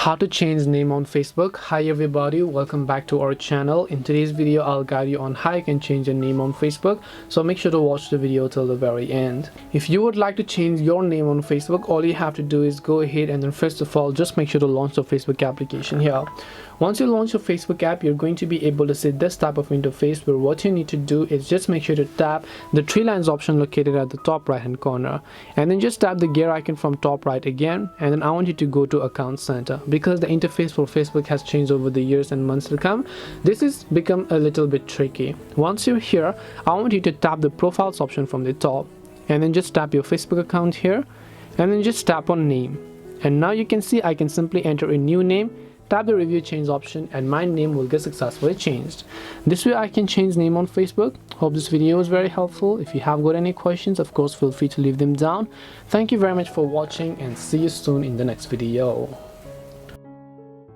How to change name on Facebook. Hi everybody, welcome back to our channel. In today's video I'll guide you on how you can change your name on Facebook, so make sure to watch the video till the very end. If you would like to change your name on Facebook, all you have to do is go ahead and then first of all just make sure to launch the Facebook application here. Once you launch your Facebook app, you're going to be able to see this type of interface where what you need to do is just make sure to tap the three lines option located at the top right hand corner, and then just tap the gear icon from top right again, and then I want you to go to Account Center. Because the interface for Facebook has changed over the years and months to come, this has become a little bit tricky. Once you're here, I want you to tap the Profiles option from the top, and then just tap your Facebook account here, and then just tap on Name. And now you can see I can simply enter a new name, tap the review change option, and my name will get successfully changed. This way I can change name on Facebook. Hope this video was very helpful. If you have got any questions, of course feel free to leave them down. Thank you very much for watching, and see you soon in the next video.